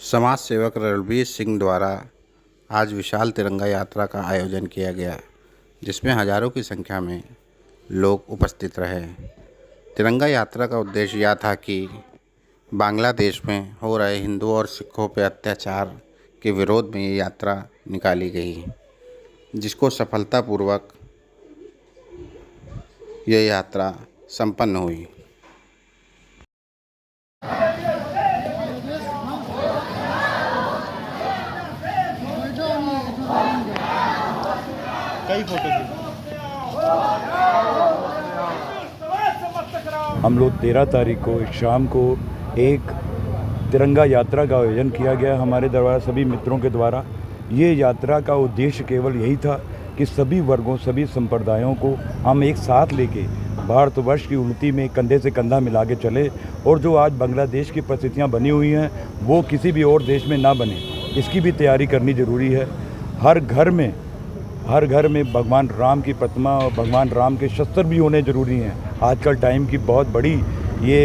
समाज सेवक रणवीर सिंह द्वारा आज विशाल तिरंगा यात्रा का आयोजन किया गया, जिसमें हजारों की संख्या में लोग उपस्थित रहे। तिरंगा यात्रा का उद्देश्य यह था कि बांग्लादेश में हो रहे हिंदुओं और सिखों पर अत्याचार के विरोध में ये यात्रा निकाली गई, जिसको सफलतापूर्वक ये यात्रा संपन्न हुई। कई फोटो थी। हम लोग 13 तारीख को शाम को एक तिरंगा यात्रा का आयोजन किया गया हमारे द्वारा, सभी मित्रों के द्वारा। ये यात्रा का उद्देश्य केवल यही था कि सभी वर्गों, सभी संप्रदायों को हम एक साथ लेके भारतवर्ष की उन्नति में कंधे से कंधा मिला के चले, और जो आज बांग्लादेश की परिस्थितियाँ बनी हुई हैं वो किसी भी और देश में ना बने, इसकी भी तैयारी करनी ज़रूरी है। हर घर में भगवान राम की प्रतिमा और भगवान राम के शस्त्र भी होने ज़रूरी हैं। आजकल टाइम की बहुत बड़ी ये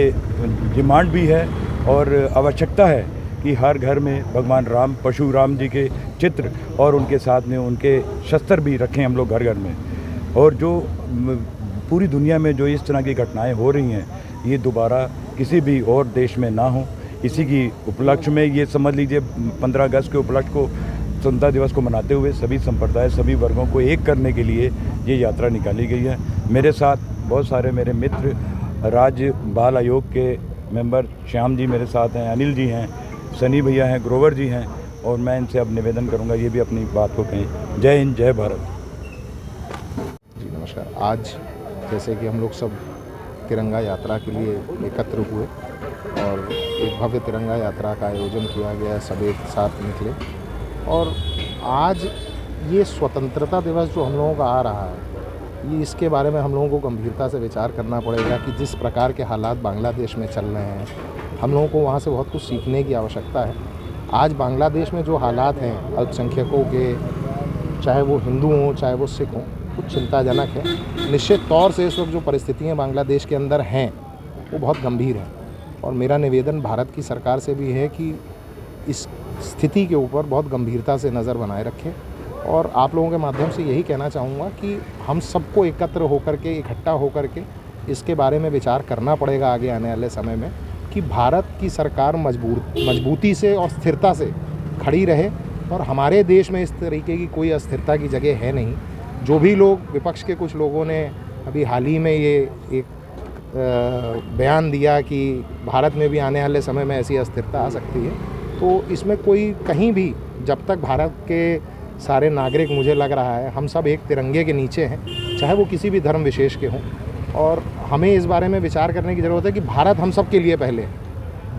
डिमांड भी है और आवश्यकता है कि हर घर में भगवान राम, परशुराम जी के चित्र और उनके साथ में उनके शस्त्र भी रखें हम लोग घर घर में। और जो पूरी दुनिया में जो इस तरह की घटनाएं हो रही हैं, ये दोबारा किसी भी और देश में ना हो, इसी की उपलक्ष्य में ये समझ लीजिए 15 अगस्त के उपलक्ष्य को, स्वतंत्रता दिवस को मनाते हुए सभी संप्रदाय, सभी वर्गों को एक करने के लिए ये यात्रा निकाली गई है। मेरे साथ बहुत सारे मेरे मित्र, राज्य बाल आयोग के मेंबर श्याम जी मेरे साथ हैं, अनिल जी हैं, सनी भैया हैं, ग्रोवर जी हैं, और मैं इनसे अब निवेदन करूंगा ये भी अपनी बात को कहें। जय हिंद, जय भारत। जी नमस्कार। आज जैसे कि हम लोग सब तिरंगा यात्रा के लिए एकत्र हुए और एक भव्य तिरंगा यात्रा का आयोजन किया गया, सब एक साथ निकले। और आज ये स्वतंत्रता दिवस जो हम लोगों का आ रहा है, ये इसके बारे में हम लोगों को गंभीरता से विचार करना पड़ेगा कि जिस प्रकार के हालात बांग्लादेश में चल रहे हैं, हम लोगों को वहाँ से बहुत कुछ सीखने की आवश्यकता है। आज बांग्लादेश में जो हालात हैं अल्पसंख्यकों के, चाहे वो हिंदू हों चाहे वो सिख हों, कुछ चिंताजनक है। निश्चित तौर से इस वक्त जो परिस्थितियाँ बांग्लादेश के अंदर हैं वो बहुत गंभीर हैं, और मेरा निवेदन भारत की सरकार से भी है कि इस स्थिति के ऊपर बहुत गंभीरता से नज़र बनाए रखें। और आप लोगों के माध्यम से यही कहना चाहूँगा कि हम सबको एकत्र होकर के, इकट्ठा होकर के इसके बारे में विचार करना पड़ेगा आगे आने वाले समय में, कि भारत की सरकार मजबूती से और स्थिरता से खड़ी रहे, और हमारे देश में इस तरीके की कोई अस्थिरता की जगह है नहीं। जो भी लोग, विपक्ष के कुछ लोगों ने अभी हाल ही में ये एक बयान दिया कि भारत में भी आने वाले समय में ऐसी अस्थिरता आ सकती है, तो इसमें कोई कहीं भी, जब तक भारत के सारे नागरिक, मुझे लग रहा है हम सब एक तिरंगे के नीचे हैं, चाहे वो किसी भी धर्म विशेष के हों। और हमें इस बारे में विचार करने की ज़रूरत है कि भारत हम सब के लिए पहले है,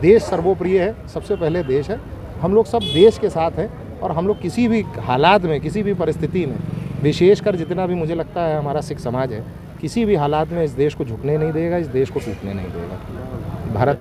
देश सर्वोप्रिय है, सबसे पहले देश है। हम लोग सब देश के साथ हैं, और हम लोग किसी भी हालात में, किसी भी परिस्थिति में, विशेषकर जितना भी मुझे लगता है हमारा सिख समाज है, किसी भी हालात में इस देश को झुकने नहीं देगा, इस देश को टूटने नहीं देगा।